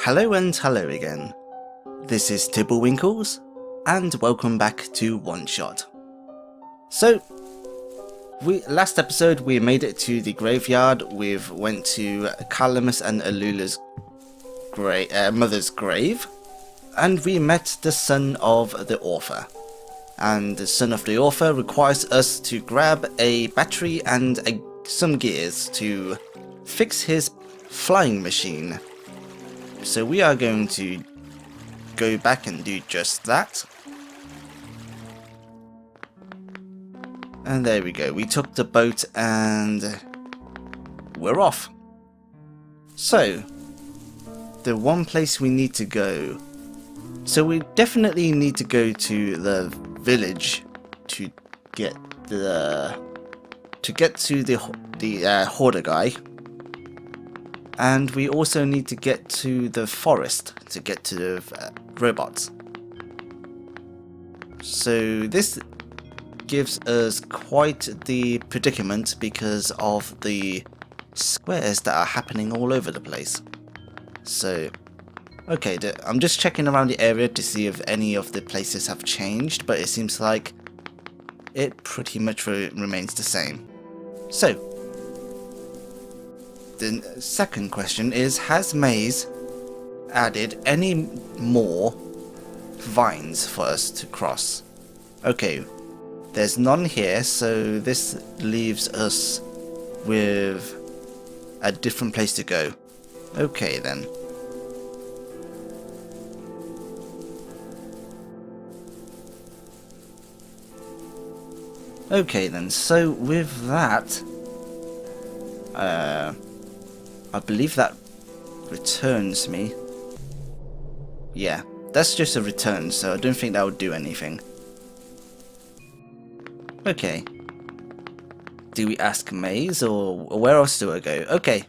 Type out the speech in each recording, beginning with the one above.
Hello and hello again. This is Tibblewinkles, and welcome back to OneShot. So, last episode we made it to the graveyard. We've went to Calamus and Alula's mother's grave, and we met the son of the author. And the son of the author requires us to grab a battery and some gears to fix his flying machine. So we are going to go back and do just that. And there we go. We took the boat and we're off. So, the one place we need to go. So we definitely need to go to the village to get the hoarder guy. And we also need to get to the forest to get to the robots. So this gives us quite the predicament because of the squares that are happening all over the place. So, okay, I'm just checking around the area to see if any of the places have changed, but it seems like it pretty much remains the same. So, the second question is, has Maze added any more vines for us to cross? Okay, there's none here, so this leaves us with a different place to go. Okay then. Okay then, so with that, I believe that returns me. Yeah, that's just a return, so I don't think that would do anything. Okay. Do we ask Maze, or where else do I go? Okay.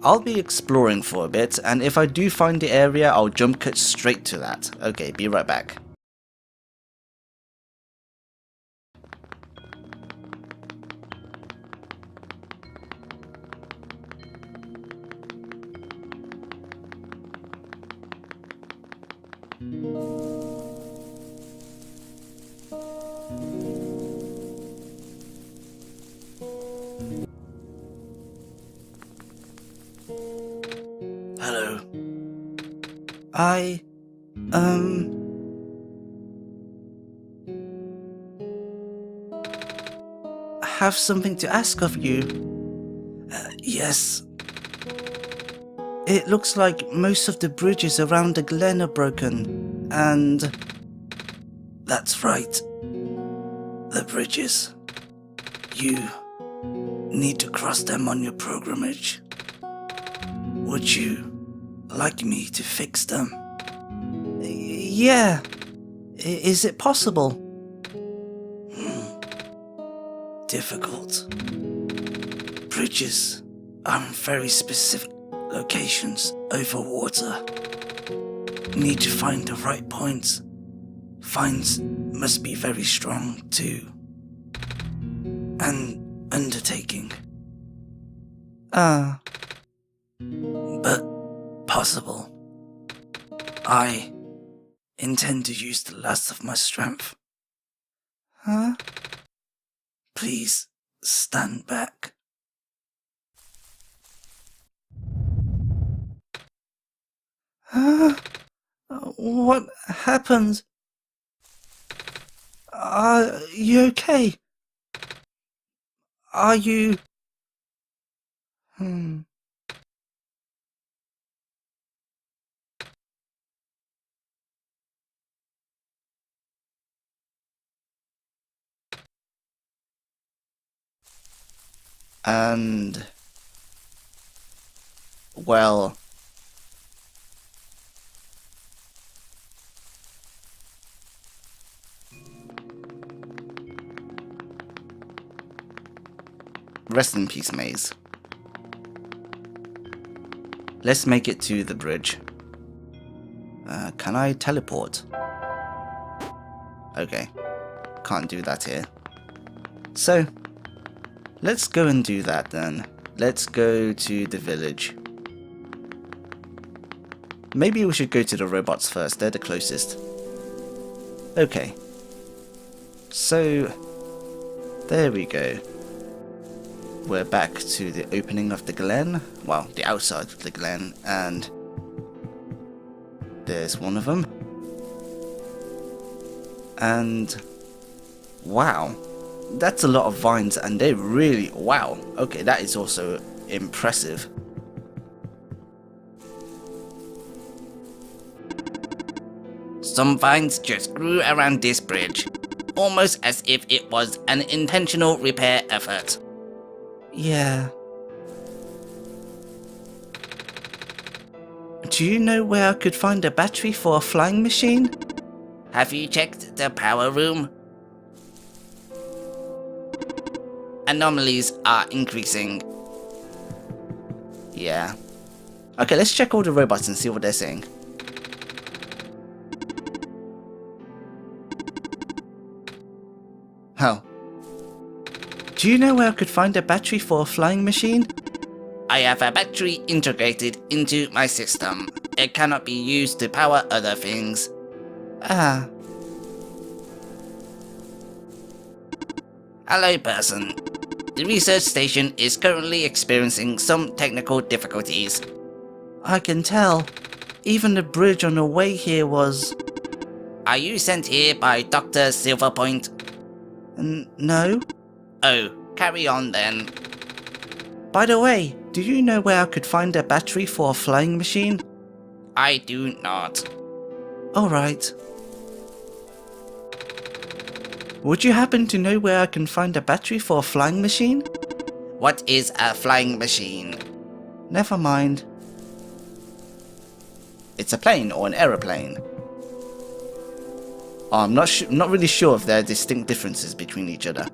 I'll be exploring for a bit, and if I do find the area, I'll jump cut straight to that. Okay, be right back. Hello. I have something to ask of you. Yes. It looks like most of the bridges around the glen are broken, and that's right. The bridges. You need to cross them on your pilgrimage. Would you like me to fix them? Yeah. Is it possible? Difficult. Bridges are in very specific locations over water. Need to find the right points. Finds must be very strong too. An undertaking. But possible. I intend to use the last of my strength. Huh? Please stand back. Huh? What happened? Are you okay? Are you... And... well... Rest in peace, Maze. Let's make it to the bridge. Can I teleport? Okay. Can't do that here. So, let's go and do that then. Let's go to the village. maybe we should go to the robots first, they're the closest. Okay. So, there we go. We're back to the opening of the glen. Well, the outside of the glen, and there's one of them. And wow, that's a lot of vines, and they really, wow. Okay, that is also impressive. Some vines just grew around this bridge, almost as if it was an intentional repair effort. Yeah. Do you know where I could find a battery for a flying machine? Have you checked the power room? Anomalies are increasing. Yeah. Okay, let's check all the robots and see what they're saying. Oh. Do you know where I could find a battery for a flying machine? I have a battery integrated into my system. It cannot be used to power other things. Ah. Hello, person. The research station is currently experiencing some technical difficulties. I can tell. Even the bridge on the way here was... Are you sent here by Dr. Silverpoint? No. Oh, carry on then. By the way, do you know where I could find a battery for a flying machine? I do not. Alright. Would you happen to know where I can find a battery for a flying machine? What is a flying machine? Never mind. It's a plane or an aeroplane. Oh, I'm not really sure if there are distinct differences between each other.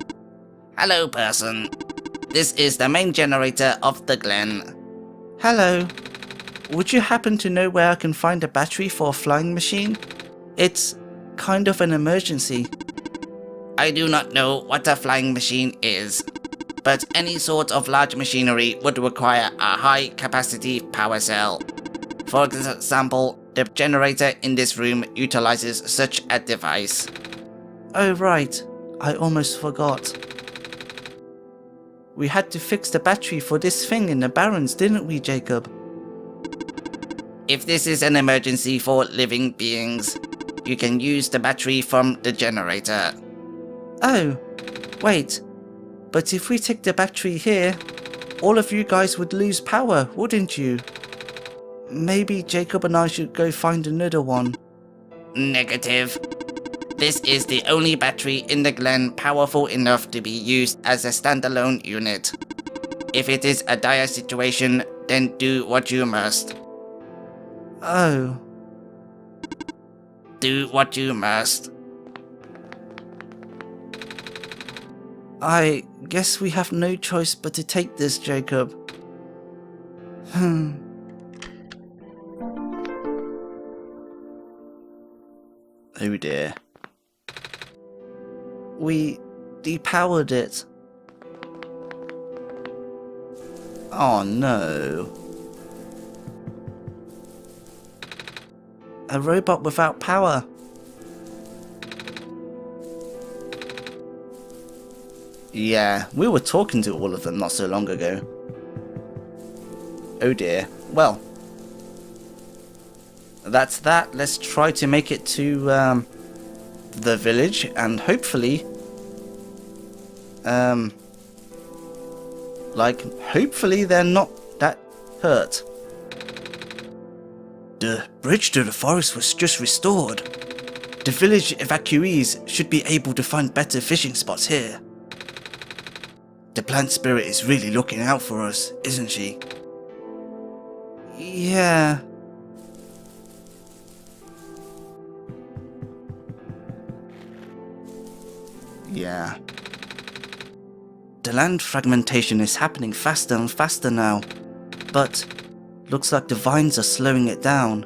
Hello, person. This is the main generator of the glen. Hello. Would you happen to know where I can find a battery for a flying machine? It's kind of an emergency. I do not know what a flying machine is, but any sort of large machinery would require a high-capacity power cell. For example, the generator in this room utilizes such a device. Oh right, I almost forgot. We had to fix the battery for this thing in the Barrens, didn't we, Jacob? If this is an emergency for living beings, you can use the battery from the generator. Oh, wait. But if we take the battery here, all of you guys would lose power, wouldn't you? Maybe Jacob and I should go find another one. Negative. This is the only battery in the glen powerful enough to be used as a standalone unit. If it is a dire situation, then do what you must. Oh. Do what you must. I guess we have no choice but to take this, Jacob. Oh dear. We depowered it. Oh no. A robot without power. Yeah, we were talking to all of them not so long ago. Oh dear. Well, that's that. Let's try to make it to the village and hopefully hopefully they're not that hurt. The bridge to the forest was just restored. The village evacuees should be able to find better fishing spots here. The plant spirit is really looking out for us, isn't she? Yeah. Yeah. The land fragmentation is happening faster and faster now, but looks like the vines are slowing it down.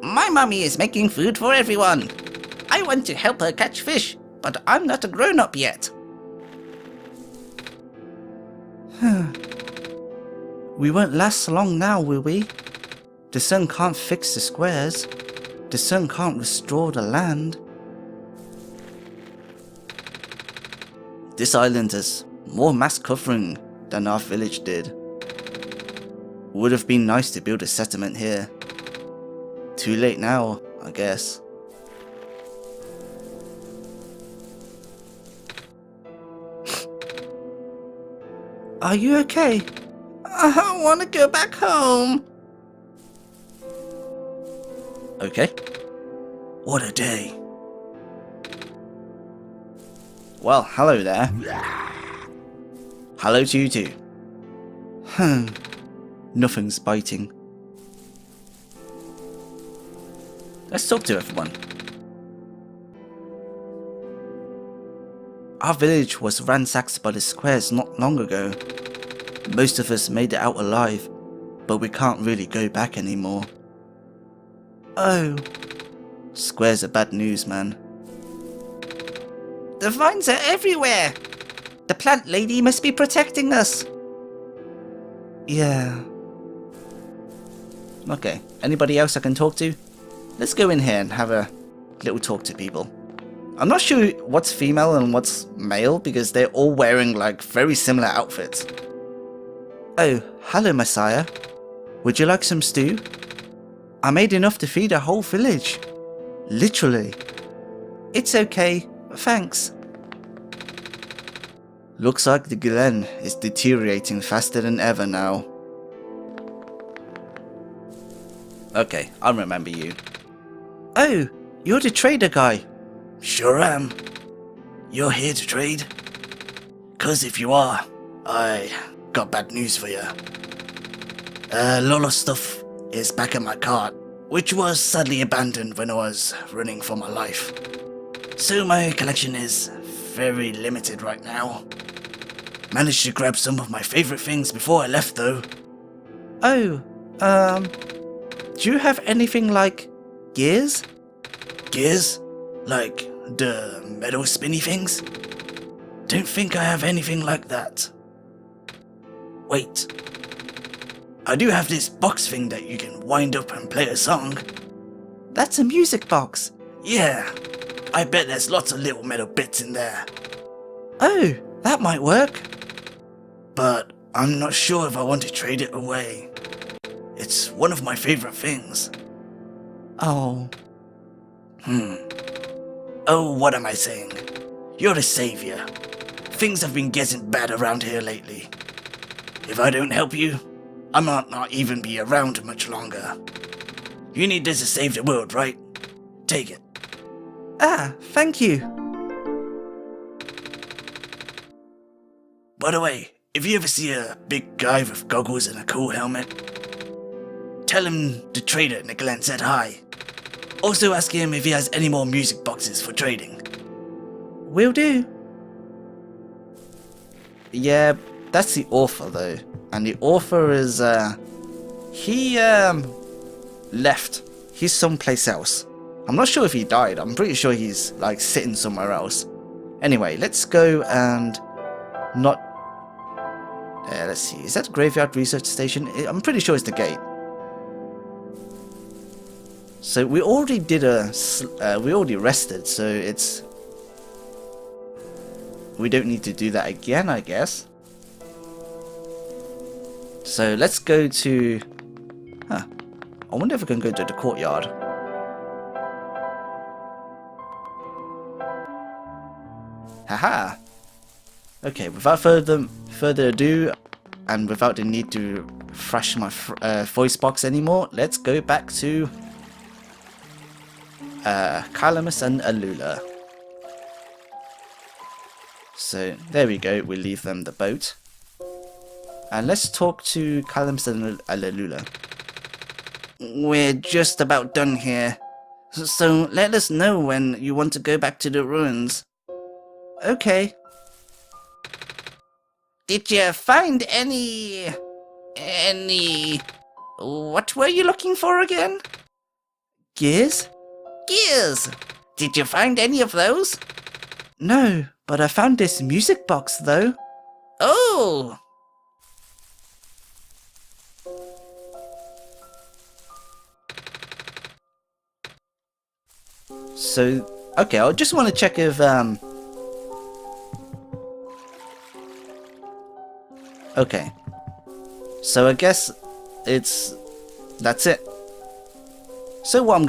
My mummy is making food for everyone. I want to help her catch fish, but I'm not a grown-up yet. We won't last long now, will we? The sun can't fix the squares. The sun can't restore the land. This island has more mass covering than our village did. Would have been nice to build a settlement here. Too late now, I guess. Are you okay? I want to go back home. Okay. What a day. Well, hello there. Hello to you too. Nothing's biting. Let's talk to everyone. Our village was ransacked by the squares not long ago. Most of us made it out alive, but we can't really go back anymore. Oh. Squares are bad news, man. The vines are everywhere! The plant lady must be protecting us. Yeah. Okay, anybody else I can talk to? Let's go in here and have a little talk to people. I'm not sure what's female and what's male because they're all wearing like very similar outfits. Oh, hello Messiah. Would you like some stew? I made enough to feed a whole village. Literally. It's okay, thanks. Looks like the glen is deteriorating faster than ever now. Okay, I remember you. Oh, you're the trader guy. Sure am. You're here to trade? 'Cause if you are, I got bad news for you. A lot of stuff is back in my cart, which was sadly abandoned when I was running for my life. So my collection is very limited right now. Managed to grab some of my favorite things before I left though. Oh, do you have anything like gears? Gears? Like the metal spinny things? Don't think I have anything like that. Wait. I do have this box thing that you can wind up and play a song. That's a music box. Yeah. I bet there's lots of little metal bits in there. Oh, that might work. But I'm not sure if I want to trade it away. It's one of my favorite things. Oh. Oh, what am I saying? You're the savior. Things have been getting bad around here lately. If I don't help you, I might not even be around much longer. You need this to save the world, right? Take it. Ah, thank you. By the way, if you ever see a big guy with goggles and a cool helmet, tell him the trader in the glen said hi. Also ask him if he has any more music boxes for trading. Will do. Yeah, that's the author though. And the author is, he left. He's someplace else. I'm not sure if he died. I'm pretty sure he's like sitting somewhere else. Anyway, let's go and not... let's see, is that a graveyard research station? I'm pretty sure it's the gate. So we already did we already rested, so it's... We don't need to do that again, I guess. So let's go to... Huh. I wonder if we can go to the courtyard. Haha! Okay, without further ado, and without the need to thrash my voice box anymore, let's go back to Calamus and Alula. So there we go, we leave them the boat. And let's talk to Calamus and Alula. We're just about done here. So let us know when you want to go back to the ruins. Okay. Did you find any... What were you looking for again? Gears? Gears! Did you find any of those? No, but I found this music box though. Oh! So, okay, I just want to check if, okay. So I guess that's it. So what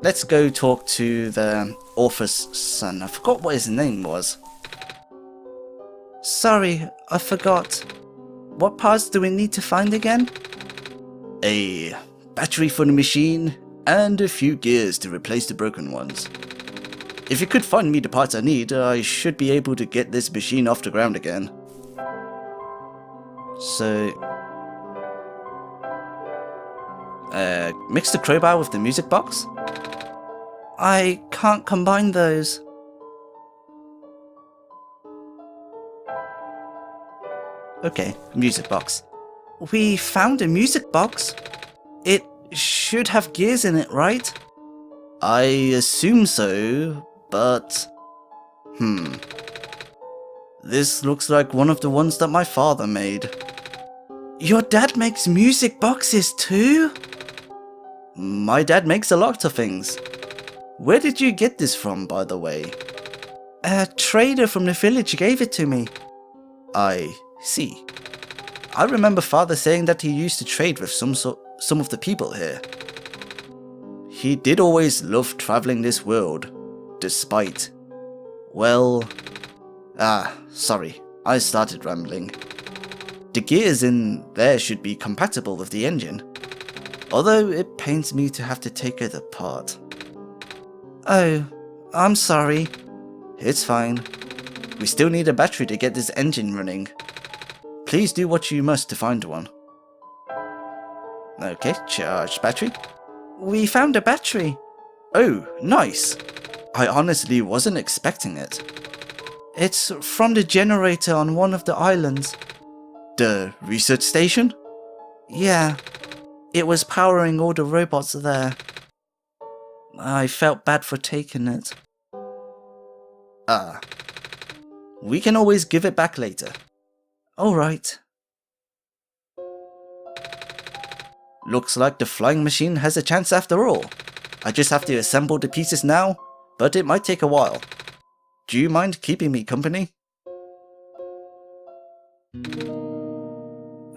let's go talk to the author's son. I forgot what his name was. Sorry, I forgot. What parts do we need to find again? A battery for the machine, and a few gears to replace the broken ones. If you could find me the parts I need, I should be able to get this machine off the ground again. So... mix the crowbar with the music box? I can't combine those. Okay, music box. We found a music box. It should have gears in it, right? I assume so, but... This looks like one of the ones that my father made. Your dad makes music boxes too? My dad makes a lot of things. Where did you get this from, by the way? A trader from the village gave it to me. I see. I remember father saying that he used to trade with some of the people here. He did always love traveling this world, despite... Well... sorry, I started rambling. The gears in there should be compatible with the engine, although it pains me to have to take it apart. Oh, I'm sorry. It's fine. We still need a battery to get this engine running. Please do what you must to find one. Okay, charged battery. We found a battery. Oh, nice. I honestly wasn't expecting it. It's from the generator on one of the islands. The research station? Yeah. It was powering all the robots there. I felt bad for taking it. We can always give it back later. Alright. Looks like the flying machine has a chance after all. I just have to assemble the pieces now, but it might take a while. Do you mind keeping me company?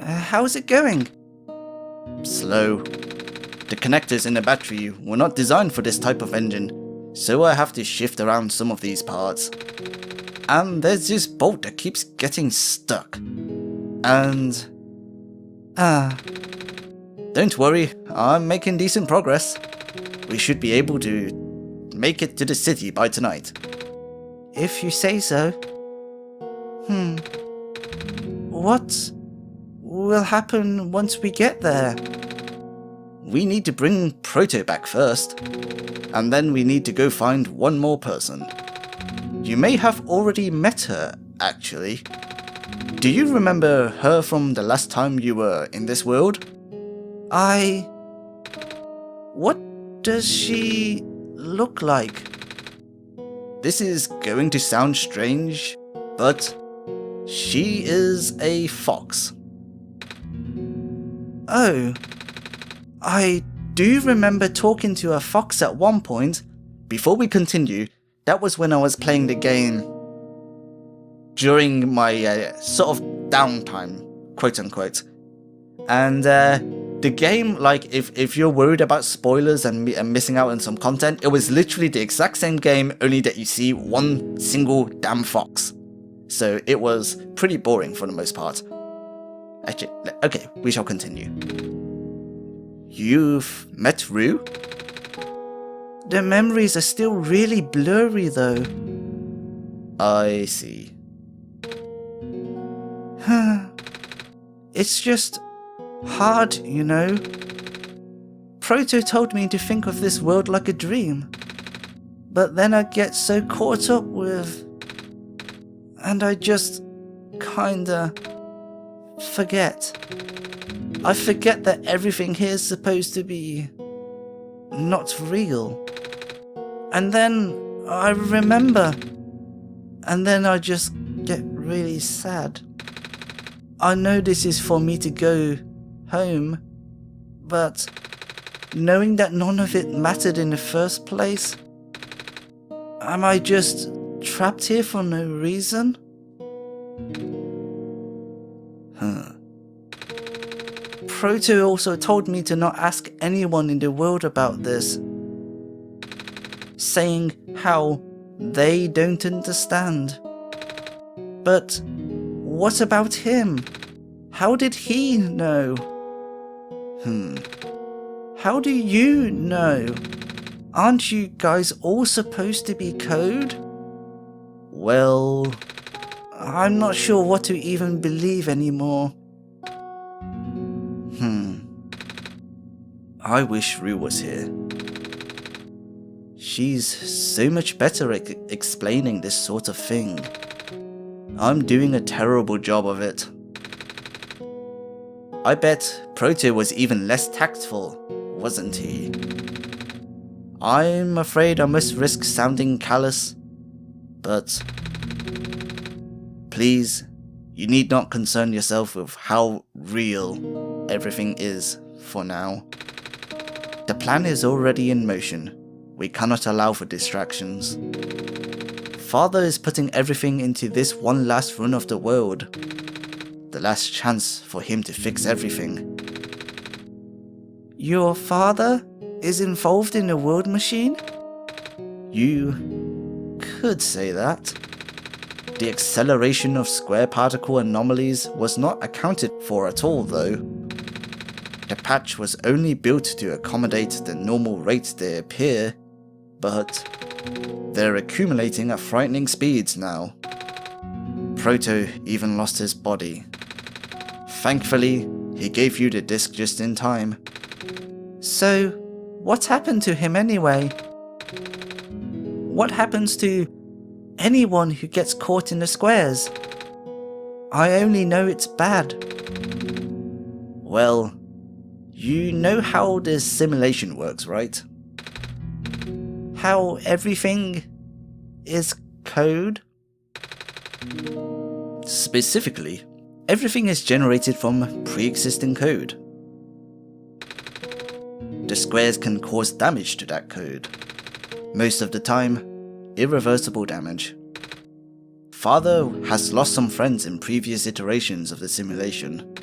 How's it going? Slow. The connectors in the battery were not designed for this type of engine, so I have to shift around some of these parts. And there's this bolt that keeps getting stuck. And... Don't worry, I'm making decent progress. We should be able to make it to the city by tonight. If you say so. What will happen once we get there? We need to bring Proto back first, and then we need to go find one more person. You may have already met her, actually. Do you remember her from the last time you were in this world? What does she look like? This is going to sound strange, but she is a fox. Oh, I do remember talking to a fox at one point. Before we continue, that was when I was playing the game during my sort of downtime, quote unquote. And the game, like, if you're worried about spoilers and missing out on some content, it was literally the exact same game, only that you see one single damn fox. So it was pretty boring for the most part. Actually, okay, we shall continue. You've met Rue? The memories are still really blurry though. I see. It's just hard, you know. Proto told me to think of this world like a dream. But then I get so caught up with... and I just kinda forget. I forget that everything here is supposed to be not real. And then I remember. And then I just get really sad. I know this is for me to go home, but knowing that none of it mattered in the first place, Am I just trapped here for no reason? Proto also told me to not ask anyone in the world about this, saying how they don't understand. But what about him? How did he know? How do you know? Aren't you guys all supposed to be code? Well, I'm not sure what to even believe anymore. I wish Rue was here. She's so much better at explaining this sort of thing. I'm doing a terrible job of it. I bet Proto was even less tactful, wasn't he? I'm afraid I must risk sounding callous, but please, you need not concern yourself with how real everything is for now. The plan is already in motion. We cannot allow for distractions. Father is putting everything into this one last run of the world. The last chance for him to fix everything. Your father is involved in the world machine? You could say that. The acceleration of square particle anomalies was not accounted for at all, though. The patch was only built to accommodate the normal rate they appear, but they're accumulating at frightening speeds now. Proto even lost his body. Thankfully, he gave you the disc just in time. So, what happened to him anyway? What happens to anyone who gets caught in the squares? I only know it's bad. Well, you know how this simulation works, right? How everything is code? Specifically, everything is generated from pre-existing code. The squares can cause damage to that code. Most of the time, irreversible damage. Father has lost some friends in previous iterations of the simulation.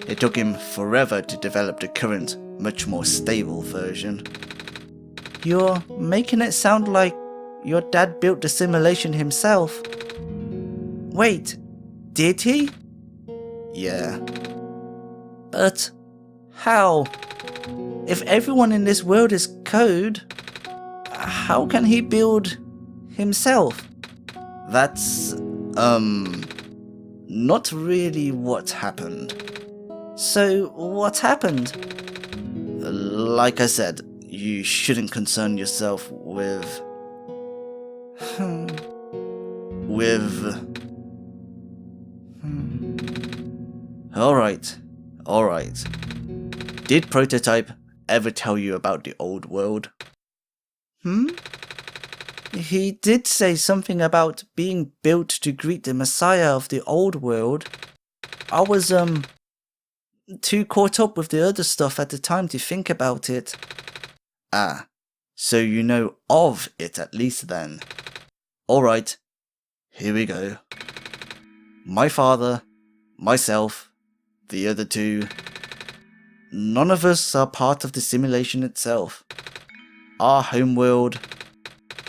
It took him forever to develop the current, much more stable version. You're making it sound like your dad built the simulation himself. Wait, did he? Yeah. But how? If everyone in this world is code, how can he build himself? That's, not really what happened. So, what happened? Like I said, you shouldn't concern yourself with... Alright. Did Prototype ever tell you about the old world? He did say something about being built to greet the Messiah of the old world. I was, too caught up with the other stuff at the time to think about it. Ah, so you know of it at least then. Alright, here we go. My father, myself, the other two, none of us are part of the simulation itself. Our homeworld,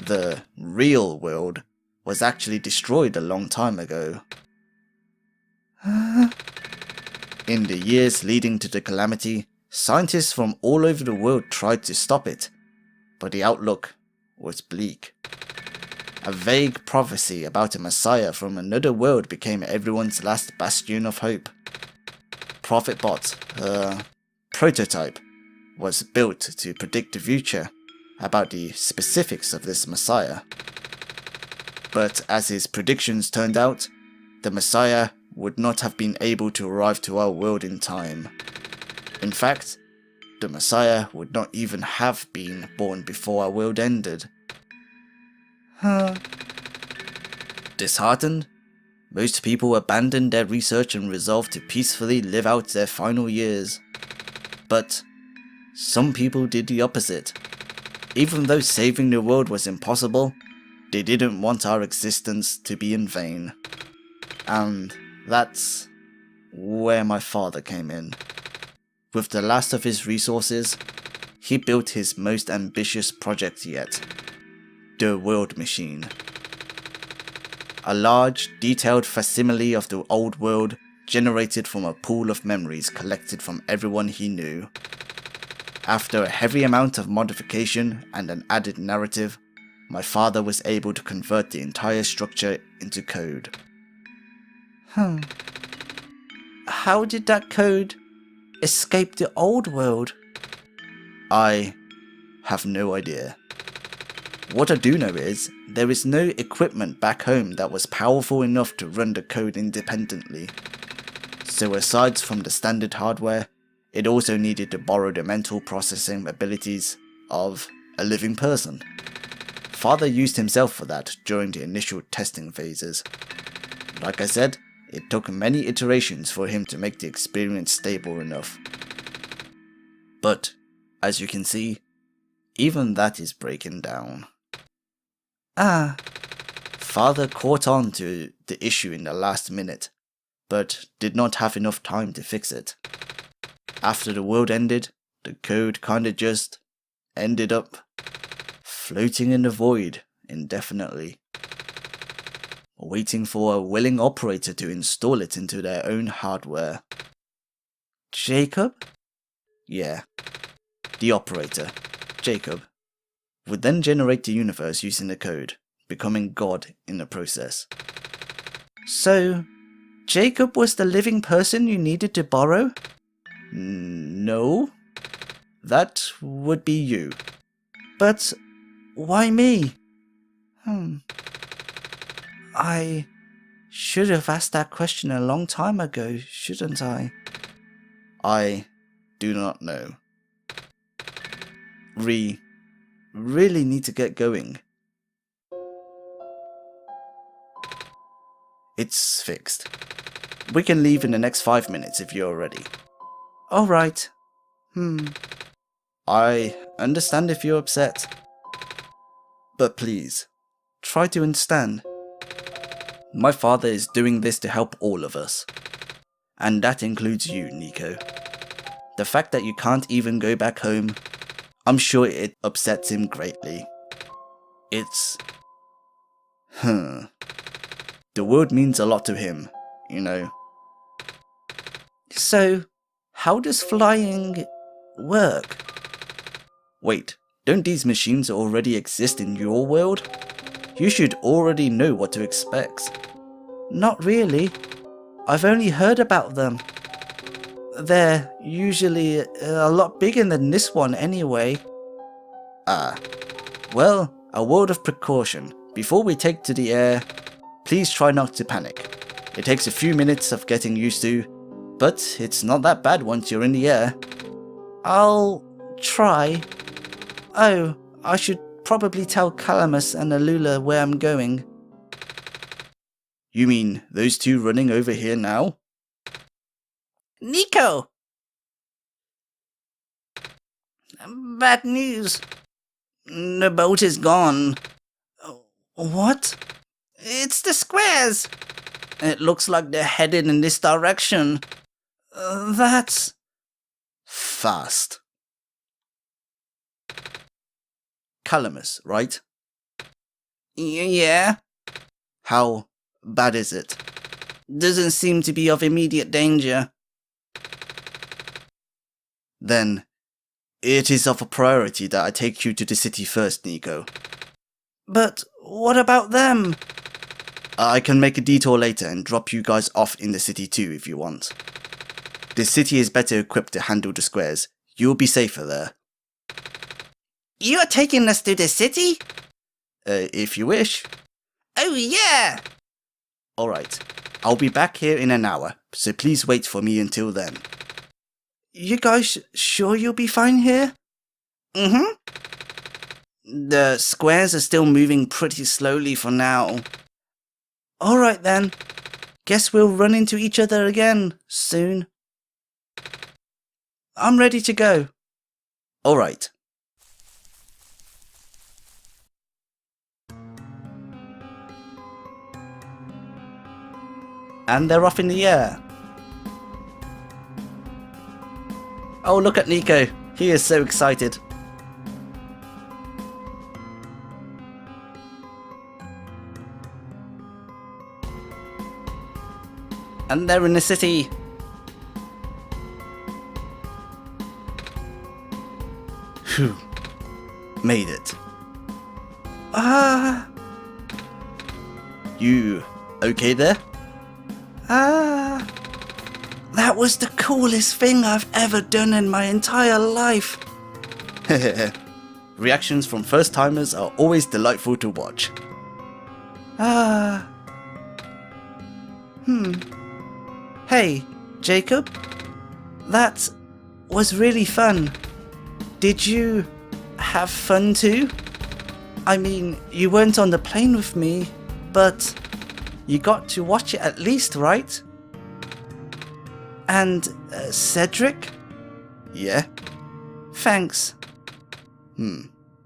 the real world, was actually destroyed a long time ago. In the years leading to the calamity, scientists from all over the world tried to stop it, but the outlook was bleak. A vague prophecy about a messiah from another world became everyone's last bastion of hope. Prototype, was built to predict the future about the specifics of this messiah. But as his predictions turned out, the messiah would not have been able to arrive to our world in time. In fact, the messiah would not even have been born before our world ended. Disheartened, most people abandoned their research and resolved to peacefully live out their final years. But some people did the opposite. Even though saving the world was impossible, They didn't want our existence to be in vain. And that's where my father came in. With the last of his resources, he built his most ambitious project yet, the World Machine. A large, detailed facsimile of the old world generated from a pool of memories collected from everyone he knew. After a heavy amount of modification and an added narrative, my father was able to convert the entire structure into code. How did that code escape the old world? I have no idea. What I do know is, there is no equipment back home that was powerful enough to run the code independently. So aside from the standard hardware, it also needed to borrow the mental processing abilities of a living person. Father used himself for that during the initial testing phases. Like I said, it took many iterations for him to make the experience stable enough. But, as you can see, even that is breaking down. Father caught on to the issue in the last minute, but did not have enough time to fix it. After the world ended, the code kinda just ended up floating in the void indefinitely, waiting for a willing operator to install it into their own hardware. Jacob? Yeah, the operator, Jacob, would then generate the universe using the code, becoming God in the process. So, Jacob was the living person you needed to borrow? No, that would be you. But why me? I should have asked that question a long time ago, shouldn't I? I do not know. Really need to get going. It's fixed. We can leave in the next 5 minutes if you're ready. Alright. I understand if you're upset. But please, try to understand. My father is doing this to help all of us. And that includes you, Nico. The fact that you can't even go back home, I'm sure it upsets him greatly. It's... The world means a lot to him, you know. So, how does flying work? Wait, don't these machines already exist in your world? You should already know what to expect. Not really. I've only heard about them. They're usually a lot bigger than this one anyway. Well, a word of precaution. Before we take to the air, please try not to panic. It takes a few minutes of getting used to, but it's not that bad once you're in the air. I'll try. Oh, I should probably tell Calamus and Alula where I'm going. You mean those two running over here now? Nico! Bad news. The boat is gone. What? It's the squares. It looks like they're headed in this direction. That's... fast. Calamus, right? Yeah. How bad is it? Doesn't seem to be of immediate danger. Then, it is of a priority that I take you to the city first, Nico. But what about them? I can make a detour later and drop you guys off in the city too if you want. The city is better equipped to handle the squares. You'll be safer there. You're taking us to the city? If you wish. Oh yeah! Alright, I'll be back here in an hour, so please wait for me until then. You guys sure you'll be fine here? The squares are still moving pretty slowly for now. Alright then. Guess we'll run into each other again soon. I'm ready to go. Alright. And they're off in the air. Oh, look at Nico. He is so excited. And they're in the city. Phew. Made it. Ah. You okay there? Ah. That was the coolest thing I've ever done in my entire life. Reactions from first timers are always delightful to watch. Ah. Hey, Jacob. That was really fun. Did you have fun too? I mean, you weren't on the plane with me, but you got to watch it at least, right? And Cedric? Yeah? Thanks.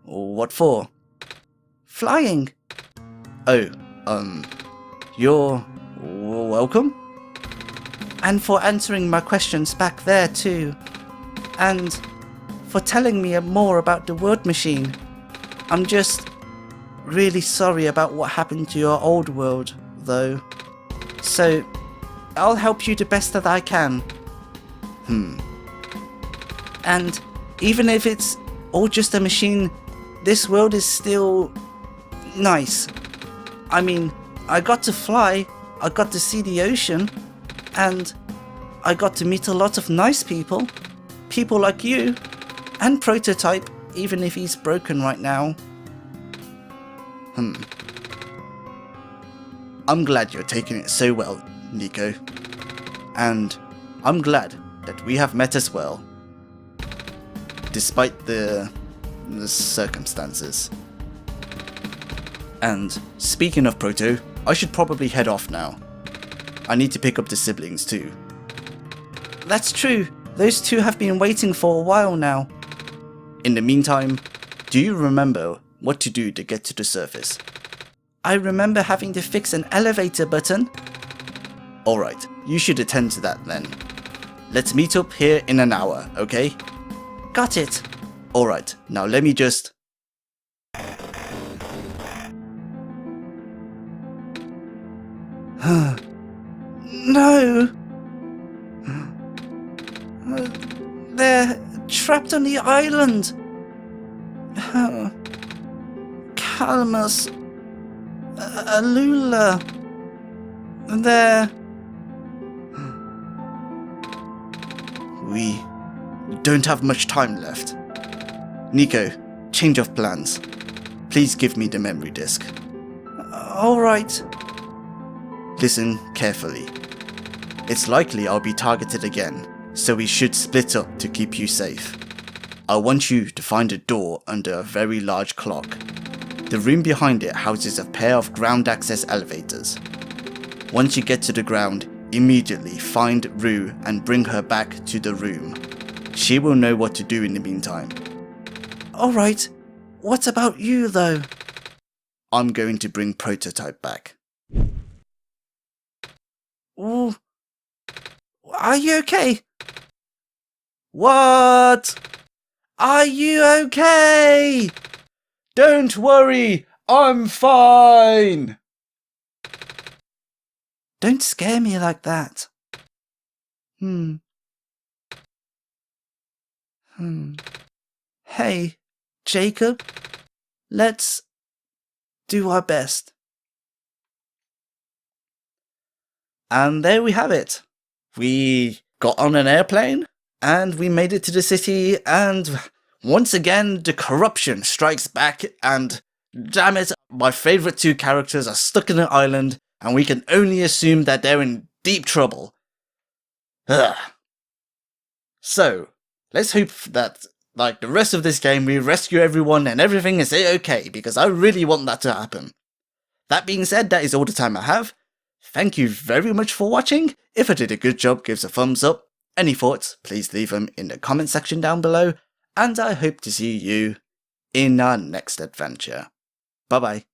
What for? Flying. Oh, you're welcome? And for answering my questions back there too. And for telling me more about the world machine. I'm just really sorry about what happened to your old world, though. So, I'll help you the best that I can. And even if it's all just a machine, this world is still nice. I mean, I got to fly, I got to see the ocean, and I got to meet a lot of nice people. People like you, and Prototype, even if he's broken right now. I'm glad you're taking it so well, Nico. And I'm glad that we have met as well. Despite the circumstances. And speaking of Proto, I should probably head off now. I need to pick up the siblings too. That's true. Those two have been waiting for a while now. In the meantime, do you remember what to do to get to the surface? I remember having to fix an elevator button. Alright, you should attend to that then. Let's meet up here in an hour, okay? Got it. Alright, now let me just... No! They're trapped on the island! Calamus... Alula... They're... We don't have much time left. Nico, change of plans. Please give me the memory disk. Alright. Listen carefully. It's likely I'll be targeted again, so we should split up to keep you safe. I want you to find a door under a very large clock. The room behind it houses a pair of ground access elevators. Once you get to the ground, immediately find Rue and bring her back to the room. She will know what to do in the meantime. Alright, what about you though? I'm going to bring Prototype back. Ooh. Are you okay? What? Are you okay? Don't worry, I'm fine! Don't scare me like that. Hey, Jacob, let's do our best. And there we have it. We got on an airplane, and we made it to the city, and once again, the corruption strikes back, and damn it, my favourite two characters are stuck in an island, and we can only assume that they're in deep trouble. Ugh. So, let's hope that, like the rest of this game, we rescue everyone and everything is a-okay, because I really want that to happen. That being said, that is all the time I have. Thank you very much for watching. If I did a good job, give us a thumbs up. Any thoughts, please leave them in the comment section down below, and I hope to see you in our next adventure. Bye bye.